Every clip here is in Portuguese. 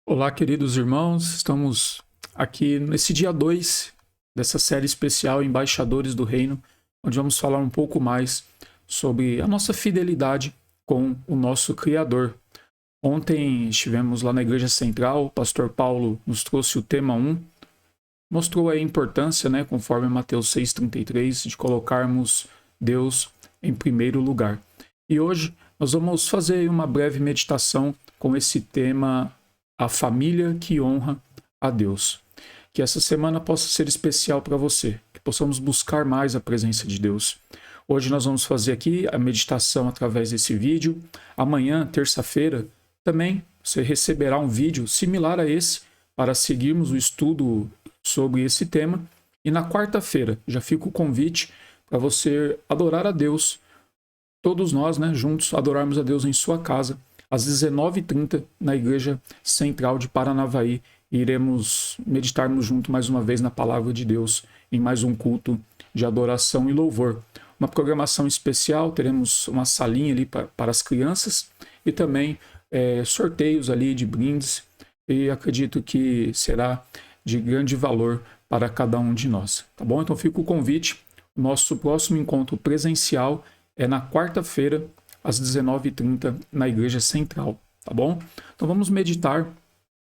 Olá, queridos irmãos, estamos aqui nesse dia 2 dessa série especial Embaixadores do Reino, onde vamos falar um pouco mais sobre a nossa fidelidade com o nosso Criador. Ontem estivemos lá na Igreja Central, o pastor Paulo nos trouxe o tema 1, mostrou a importância, conforme Mateus 6,33, de colocarmos Deus em primeiro lugar. E hoje nós vamos fazer uma breve meditação com esse tema, a família que honra a Deus. Que essa semana possa ser especial para você, que possamos buscar mais a presença de Deus. Hoje nós vamos fazer aqui a meditação através desse vídeo. Amanhã, terça-feira, também você receberá um vídeo similar a esse para seguirmos o estudo sobre esse tema. E na quarta-feira já fica o convite para você adorar a Deus, todos nós, juntos, adorarmos a Deus em sua casa, às 19h30, na Igreja Central de Paranavaí. E iremos meditarmos junto mais uma vez na Palavra de Deus, em mais um culto de adoração e louvor. Uma programação especial, teremos uma salinha ali para as crianças e também sorteios ali de brindes, e acredito que será de grande valor para cada um de nós, tá bom? Então fica o convite. Nosso próximo encontro presencial é na quarta-feira, às 19h30, na Igreja Central, tá bom? Então vamos meditar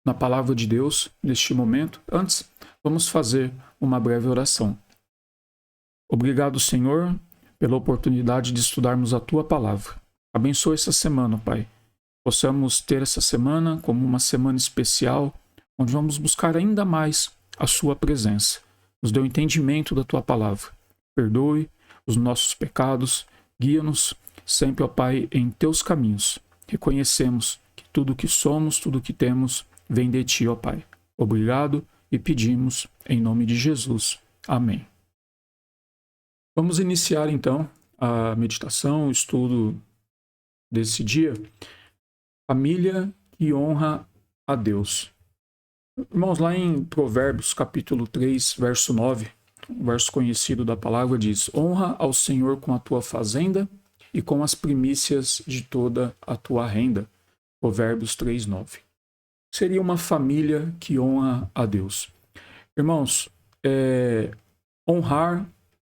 na Palavra de Deus neste momento. Antes, vamos fazer uma breve oração. Obrigado, Senhor, pela oportunidade de estudarmos a Tua Palavra. Abençoa essa semana, Pai. Possamos ter essa semana como uma semana especial, onde vamos buscar ainda mais a Sua presença. Nos dê o entendimento da Tua Palavra. Perdoe os nossos pecados, guia-nos sempre, ó Pai, em Teus caminhos. Reconhecemos que tudo o que somos, tudo o que temos, vem de Ti, ó Pai. Obrigado e pedimos em nome de Jesus. Amém. Vamos iniciar então a meditação, o estudo desse dia. Família que honra a Deus. Irmãos, lá em Provérbios, capítulo 3, verso 9, um verso conhecido da palavra diz: honra ao Senhor com a tua fazenda e com as primícias de toda a tua renda. Provérbios 3, 9. Seria uma família que honra a Deus. Irmãos, honrar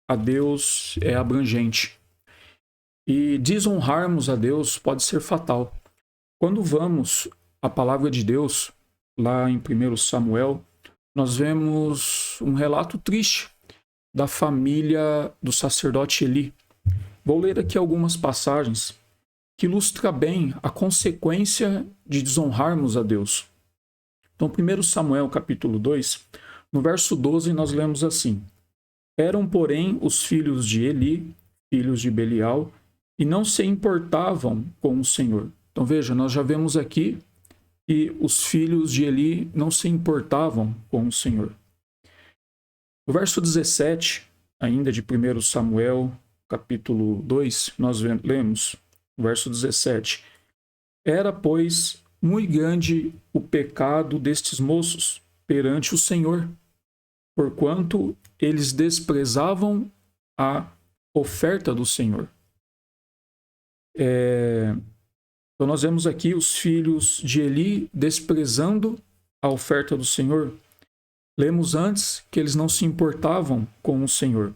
a Deus é abrangente. E desonrarmos a Deus pode ser fatal. Quando vamos à palavra de Deus, lá em 1 Samuel, nós vemos um relato triste da família do sacerdote Eli. Vou ler aqui algumas passagens que ilustram bem a consequência de desonrarmos a Deus. Então, 1 Samuel, capítulo 2, no verso 12, nós lemos assim: eram, porém, os filhos de Eli, filhos de Belial, e não se importavam com o Senhor. Então, veja, nós já vemos aqui que os filhos de Eli não se importavam com o Senhor. No verso 17, ainda de 1 Samuel, capítulo 2, nós lemos, verso 17: era, pois, muito grande o pecado destes moços perante o Senhor, porquanto eles desprezavam a oferta do Senhor. Então nós vemos aqui os filhos de Eli desprezando a oferta do Senhor. Lemos antes que eles não se importavam com o Senhor.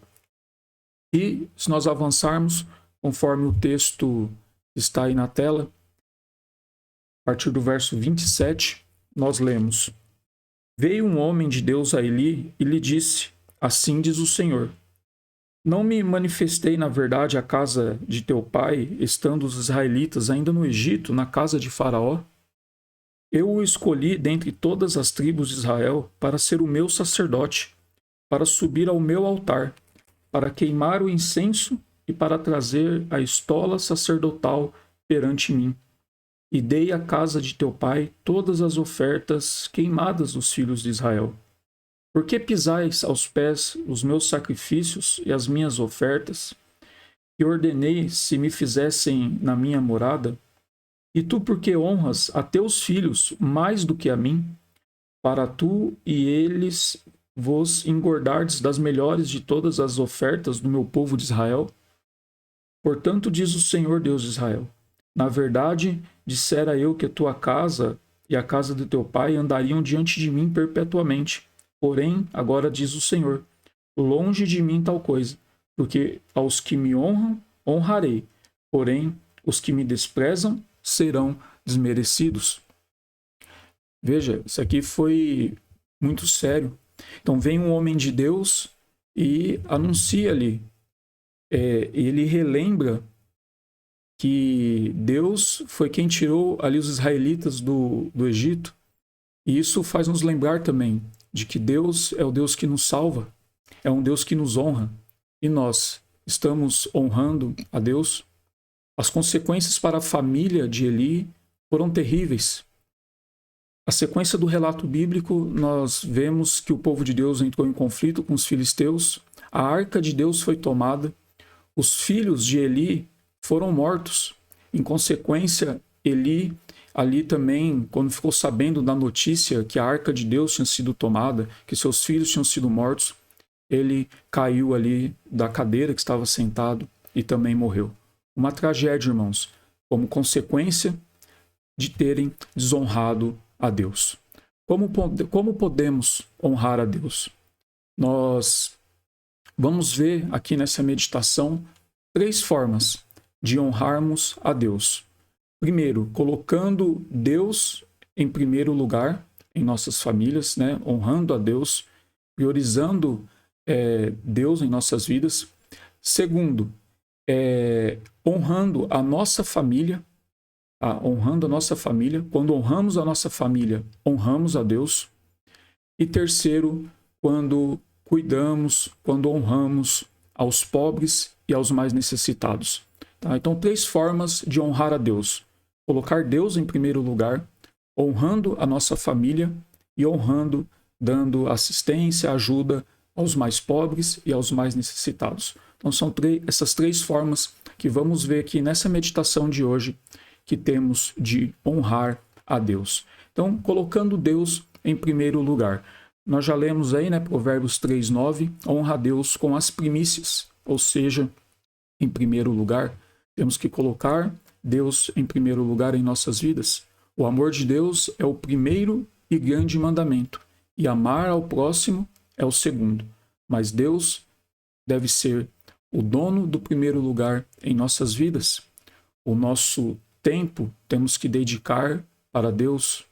E se nós avançarmos, conforme o texto está aí na tela, a partir do verso 27, nós lemos: veio um homem de Deus a Eli e lhe disse: assim diz o Senhor, não me manifestei na verdade à casa de teu pai, estando os israelitas ainda no Egito, na casa de Faraó? Eu o escolhi dentre todas as tribos de Israel para ser o meu sacerdote, para subir ao meu altar, para queimar o incenso e para trazer a estola sacerdotal perante mim. E dei à casa de teu pai todas as ofertas queimadas dos filhos de Israel. Por que pisais aos pés os meus sacrifícios e as minhas ofertas, que ordenei se me fizessem na minha morada? E tu por que honras a teus filhos mais do que a mim, para tu e eles vos engordardes das melhores de todas as ofertas do meu povo de Israel? Portanto, diz o Senhor Deus de Israel: na verdade, dissera eu que a tua casa e a casa do teu pai andariam diante de mim perpetuamente. Porém, agora diz o Senhor, longe de mim tal coisa, porque aos que me honram, honrarei, porém, os que me desprezam serão desmerecidos. Veja, isso aqui foi muito sério. Então vem um homem de Deus e anuncia ali, ele relembra que Deus foi quem tirou ali os israelitas do Egito, e isso faz nos lembrar também de que Deus é o Deus que nos salva, é um Deus que nos honra, e nós estamos honrando a Deus. As consequências para a família de Eli foram terríveis. A sequência do relato bíblico, nós vemos que o povo de Deus entrou em conflito com os filisteus, a arca de Deus foi tomada, os filhos de Eli foram mortos. Em consequência, Eli, ali também, quando ficou sabendo da notícia que a arca de Deus tinha sido tomada, que seus filhos tinham sido mortos, ele caiu ali da cadeira que estava sentado e também morreu. Uma tragédia, irmãos, como consequência de terem desonrado a Deus. Como podemos honrar a Deus? Nós vamos ver aqui nessa meditação 3 formas de honrarmos a Deus. Primeiro, colocando Deus em primeiro lugar em nossas famílias, né? Honrando a Deus, priorizando Deus em nossas vidas. Segundo, honrando a nossa família, honrando a nossa família. Quando honramos a nossa família, honramos a Deus. E terceiro, quando cuidamos, quando honramos aos pobres e aos mais necessitados. Tá? Então, 3 formas de honrar a Deus. Colocar Deus em primeiro lugar, honrando a nossa família e honrando, dando assistência, ajuda aos mais pobres e aos mais necessitados. Então, são essas 3 formas que vamos ver aqui nessa meditação de hoje que temos de honrar a Deus. Então, colocando Deus em primeiro lugar. Nós já lemos aí, né, Provérbios 3:9, honra a Deus com as primícias, ou seja, em primeiro lugar, temos que colocar Deus em primeiro lugar em nossas vidas. O amor de Deus é o primeiro e grande mandamento, e amar ao próximo é o segundo. Mas Deus deve ser o dono do primeiro lugar em nossas vidas. O nosso tempo temos que dedicar para Deus.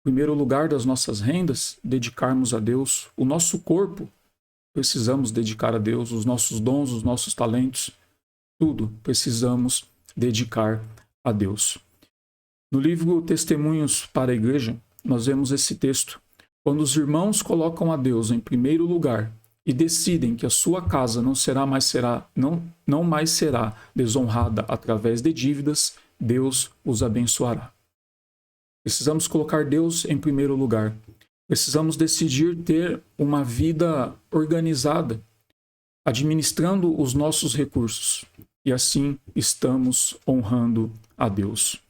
Primeiro lugar das nossas rendas, dedicarmos a Deus. O nosso corpo, precisamos dedicar a Deus. Os nossos dons, os nossos talentos, tudo precisamos dedicar a Deus. No livro Testemunhos para a Igreja, nós vemos esse texto. Quando os irmãos colocam a Deus em primeiro lugar e decidem que a sua casa não mais será desonrada através de dívidas, Deus os abençoará. Precisamos colocar Deus em primeiro lugar. Precisamos decidir ter uma vida organizada, administrando os nossos recursos. E assim estamos honrando a Deus.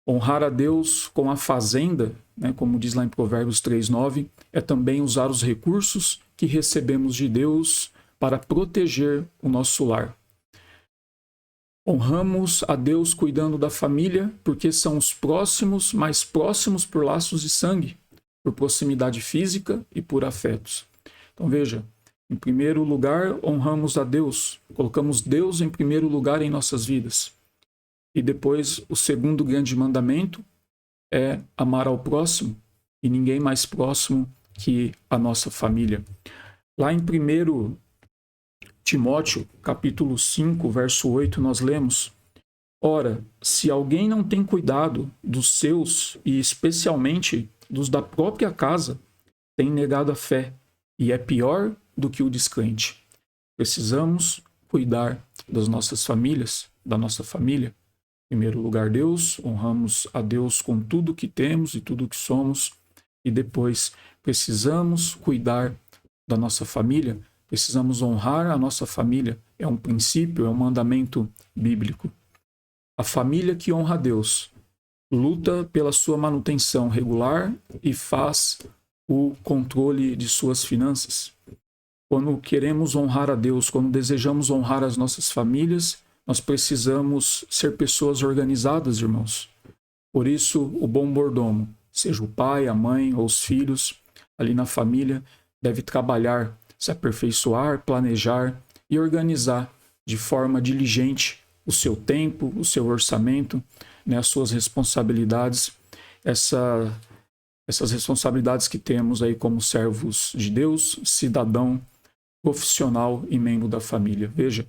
Honrar a Deus com a fazenda, né, como diz lá em Provérbios 3:9, é também usar os recursos que recebemos de Deus para proteger o nosso lar. Honramos a Deus cuidando da família, porque são os próximos, mais próximos por laços de sangue, por proximidade física e por afetos. Então veja, em primeiro lugar, honramos a Deus, colocamos Deus em primeiro lugar em nossas vidas. E depois, o segundo grande mandamento é amar ao próximo, e ninguém mais próximo que a nossa família. Lá em 1 Timóteo, capítulo 5, verso 8, nós lemos: ora, se alguém não tem cuidado dos seus, e especialmente dos da própria casa, tem negado a fé, e é pior do que o descrente. Precisamos cuidar das nossas famílias, da nossa família. Em primeiro lugar, Deus, honramos a Deus com tudo que temos e tudo que somos, e depois precisamos cuidar da nossa família, precisamos honrar a nossa família. É um princípio, é um mandamento bíblico. A família que honra a Deus luta pela sua manutenção regular e faz o controle de suas finanças. Quando queremos honrar a Deus, quando desejamos honrar as nossas famílias, nós precisamos ser pessoas organizadas, irmãos. Por isso, o bom mordomo seja o pai, a mãe ou os filhos ali na família, deve trabalhar, se aperfeiçoar, planejar e organizar de forma diligente o seu tempo, o seu orçamento, né, as suas responsabilidades, essas responsabilidades que temos aí como servos de Deus, cidadão, profissional e membro da família. Veja,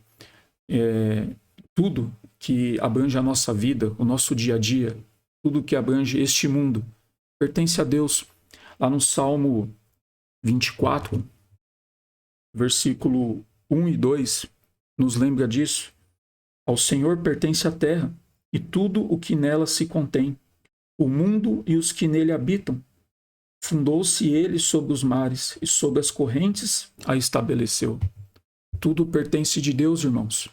tudo que abrange a nossa vida, o nosso dia a dia, tudo que abrange este mundo, pertence a Deus. Lá no Salmo 24, versículo 1 e 2, nos lembra disso. Ao Senhor pertence a terra e tudo o que nela se contém, o mundo e os que nele habitam. Fundou-se ele sobre os mares e sobre as correntes a estabeleceu. Tudo pertence de Deus, irmãos.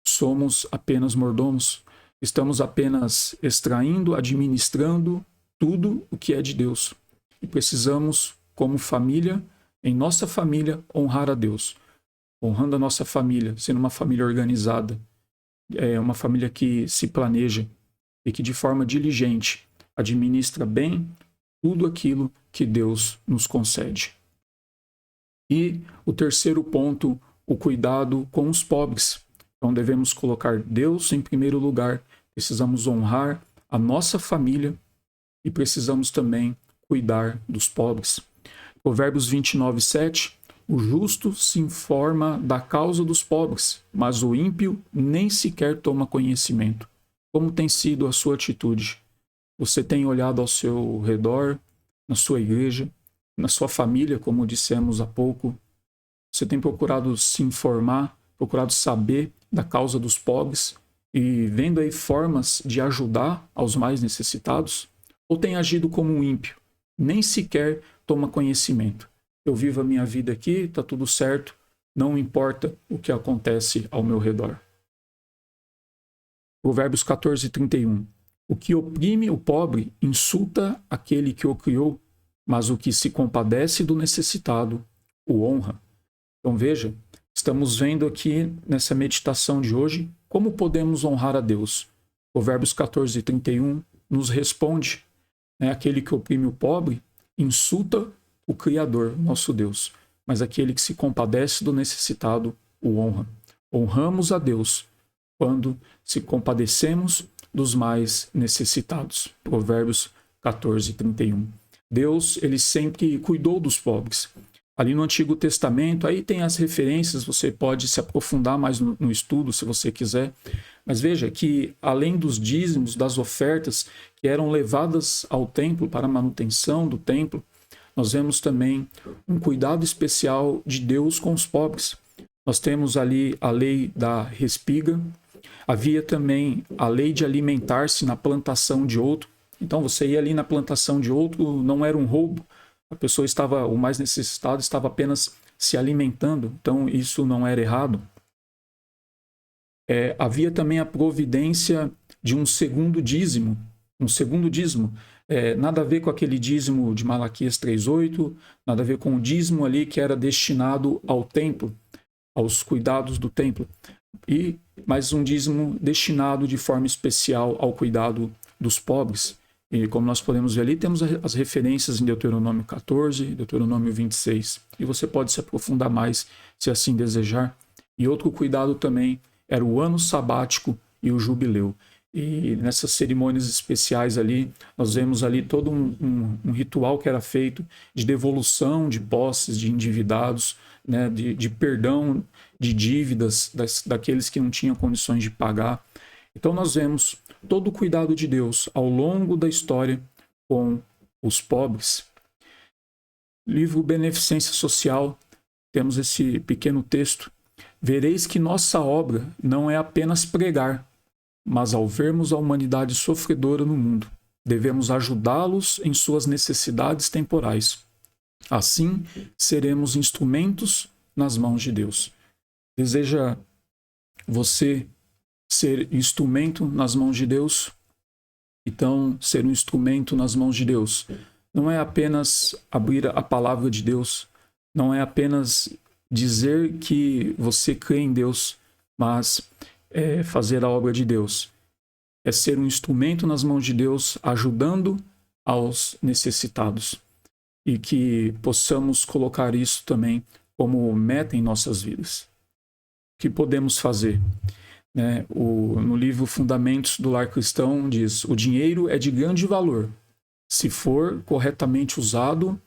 Somos apenas mordomos. Estamos apenas extraindo, administrando tudo o que é de Deus. E precisamos, como família, em nossa família, honrar a Deus. Honrando a nossa família, sendo uma família organizada, uma família que se planeja e que de forma diligente administra bem tudo aquilo que Deus nos concede. E o terceiro ponto, o cuidado com os pobres. Então devemos colocar Deus em primeiro lugar, precisamos honrar a nossa família e precisamos também cuidar dos pobres. Provérbios 29, 7. O justo se informa da causa dos pobres, mas o ímpio nem sequer toma conhecimento. Como tem sido a sua atitude? Você tem olhado ao seu redor, na sua igreja, na sua família, como dissemos há pouco? Você tem procurado se informar, procurado saber da causa dos pobres e vendo aí formas de ajudar aos mais necessitados? Ou tem agido como um ímpio? Nem sequer toma conhecimento. Eu vivo a minha vida aqui, está tudo certo, não importa o que acontece ao meu redor. Provérbios 14, 31. O que oprime o pobre insulta aquele que o criou, mas o que se compadece do necessitado o honra. Então veja, estamos vendo aqui nessa meditação de hoje como podemos honrar a Deus. Provérbios 14, 31 nos responde, aquele que oprime o pobre insulta o Criador, nosso Deus, mas aquele que se compadece do necessitado o honra. Honramos a Deus quando se compadecemos dos mais necessitados. Provérbios 14, 31. Deus, ele sempre cuidou dos pobres. Ali no Antigo Testamento, aí tem as referências, você pode se aprofundar mais no estudo, se você quiser. Mas veja que, além dos dízimos, das ofertas que eram levadas ao templo para a manutenção do templo, nós vemos também um cuidado especial de Deus com os pobres. Nós temos ali a lei da respiga, havia também a lei de alimentar-se na plantação de outro. Então você ia ali na plantação de outro, não era um roubo, a pessoa estava, o mais necessitado, estava apenas se alimentando, então isso não era errado. Havia também a providência de um segundo dízimo, nada a ver com aquele dízimo de Malaquias 3,8, nada a ver com o dízimo ali que era destinado ao templo, aos cuidados do templo, mas um dízimo destinado de forma especial ao cuidado dos pobres. E como nós podemos ver ali, temos as referências em Deuteronômio 14, Deuteronômio 26. E você pode se aprofundar mais, se assim desejar. E outro cuidado também era o ano sabático e o jubileu. E nessas cerimônias especiais ali, nós vemos ali todo um ritual que era feito de devolução de posses de endividados, né, de perdão de dívidas daqueles que não tinham condições de pagar. Então nós vemos todo o cuidado de Deus ao longo da história com os pobres. Livro Beneficência Social, temos esse pequeno texto. Vereis que nossa obra não é apenas pregar, mas ao vermos a humanidade sofredora no mundo, devemos ajudá-los em suas necessidades temporais. Assim, seremos instrumentos nas mãos de Deus. Deseja você ser instrumento nas mãos de Deus? Então, ser um instrumento nas mãos de Deus não é apenas abrir a palavra de Deus, não é apenas dizer que você crê em Deus, mas é fazer a obra de Deus. É ser um instrumento nas mãos de Deus, ajudando aos necessitados e que possamos colocar isso também como meta em nossas vidas. O que podemos fazer? No livro Fundamentos do Lar Cristão diz: o dinheiro é de grande valor. Se for corretamente usado,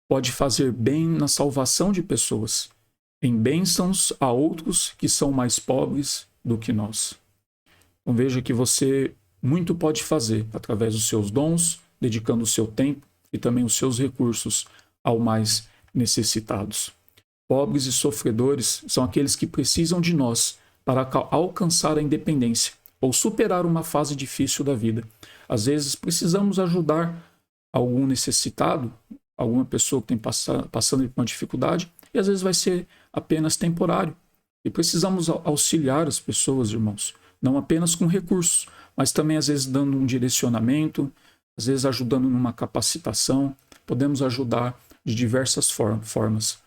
pode fazer bem na salvação de pessoas, em bênçãos a outros que são mais pobres do que nós. Então veja que você muito pode fazer através dos seus dons, dedicando o seu tempo e também os seus recursos ao mais necessitados. Pobres e sofredores são aqueles que precisam de nós para alcançar a independência ou superar uma fase difícil da vida. Às vezes precisamos ajudar algum necessitado, alguma pessoa que tem passando por uma dificuldade, e às vezes vai ser apenas temporário. E precisamos auxiliar as pessoas, irmãos, não apenas com recursos, mas também às vezes dando um direcionamento, às vezes ajudando numa capacitação. Podemos ajudar de diversas formas.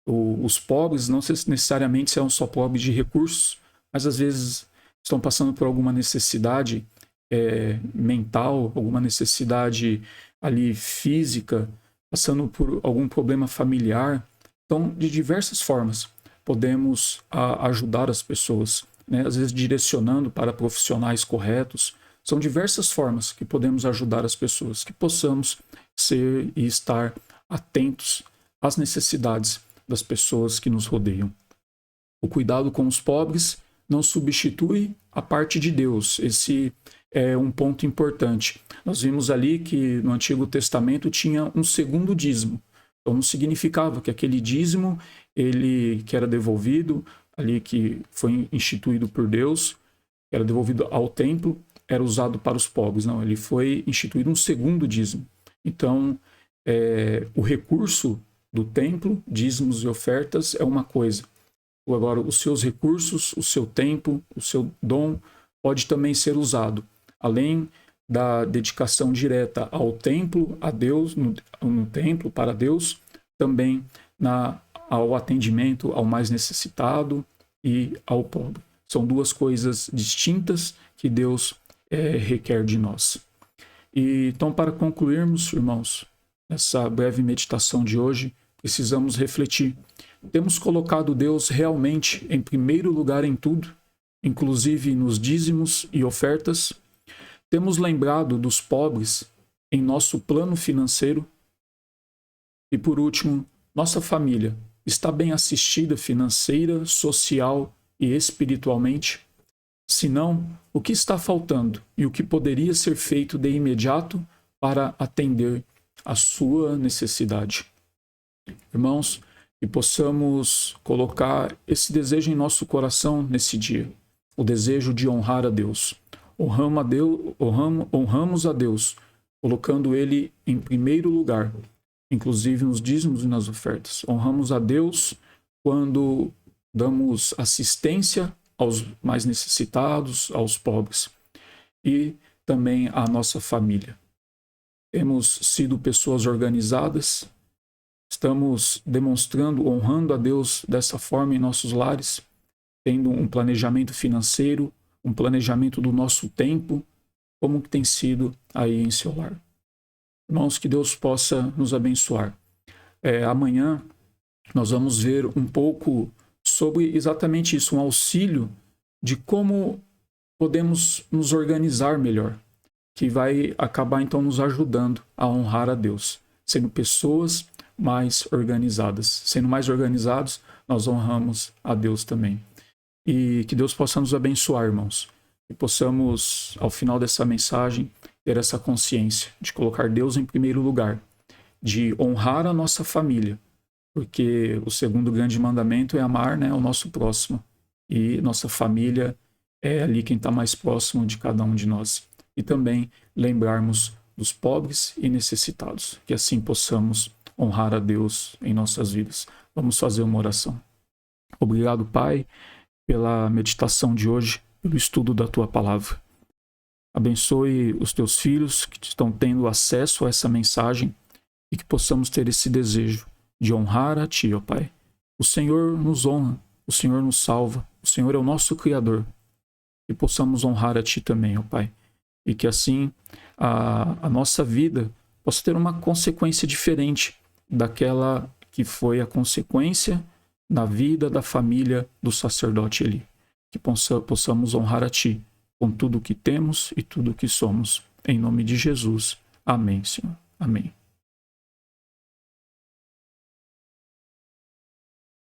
Os pobres não necessariamente são só pobres de recursos, mas às vezes estão passando por alguma necessidade mental, alguma necessidade ali física, passando por algum problema familiar. Então, de diversas formas, podemos ajudar as pessoas, às vezes direcionando para profissionais corretos. São diversas formas que podemos ajudar as pessoas, que possamos ser e estar atentos às necessidades das pessoas que nos rodeiam. O cuidado com os pobres não substitui a parte de Deus. Esse é um ponto importante. Nós vimos ali que no Antigo Testamento tinha um segundo dízimo. Então não significava que aquele dízimo que era devolvido, ali que foi instituído por Deus, que era devolvido ao templo, era usado para os pobres. Não, ele foi instituído um segundo dízimo. Então, o recurso do templo, dízimos e ofertas, é uma coisa. Agora, os seus recursos, o seu tempo, o seu dom, pode também ser usado, além da dedicação direta ao templo, a Deus, no templo, para Deus, também ao atendimento ao mais necessitado e ao pobre. São duas coisas distintas que Deus requer de nós. Então, para concluirmos, irmãos, essa breve meditação de hoje, precisamos refletir. Temos colocado Deus realmente em primeiro lugar em tudo, inclusive nos dízimos e ofertas? Temos lembrado dos pobres em nosso plano financeiro? E por último, nossa família está bem assistida financeira, social e espiritualmente? Se não, o que está faltando e o que poderia ser feito de imediato para atender a sua necessidade? Irmãos, que possamos colocar esse desejo em nosso coração nesse dia, o desejo de honrar a Deus. Honramos a Deus, colocando Ele em primeiro lugar, inclusive nos dízimos e nas ofertas. Honramos a Deus quando damos assistência aos mais necessitados, aos pobres, e também à nossa família. Temos sido pessoas organizadas, estamos demonstrando, honrando a Deus dessa forma em nossos lares, tendo um planejamento financeiro, um planejamento do nosso tempo, como que tem sido aí em seu lar. Irmãos, que Deus possa nos abençoar. Amanhã nós vamos ver um pouco sobre exatamente isso, um auxílio de como podemos nos organizar melhor, que vai acabar então nos ajudando a honrar a Deus, sendo pessoas mais organizadas. Sendo mais organizados, nós honramos a Deus também. E que Deus possa nos abençoar, irmãos. E possamos, ao final dessa mensagem, ter essa consciência de colocar Deus em primeiro lugar, de honrar a nossa família, porque o segundo grande mandamento é amar, o nosso próximo. E nossa família é ali quem está mais próximo de cada um de nós. E também lembrarmos dos pobres e necessitados, que assim possamos honrar a Deus em nossas vidas. Vamos fazer uma oração. Obrigado, Pai, pela meditação de hoje, pelo estudo da Tua Palavra. Abençoe os Teus filhos que estão tendo acesso a essa mensagem e que possamos ter esse desejo de honrar a Ti, ó Pai. O Senhor nos honra, o Senhor nos salva, o Senhor é o nosso Criador. E possamos honrar a Ti também, ó Pai. E que assim a nossa vida possa ter uma consequência diferente daquela que foi a consequência na vida da família do sacerdote Eli. Que possamos honrar a Ti com tudo o que temos e tudo o que somos. Em nome de Jesus. Amém, Senhor. Amém.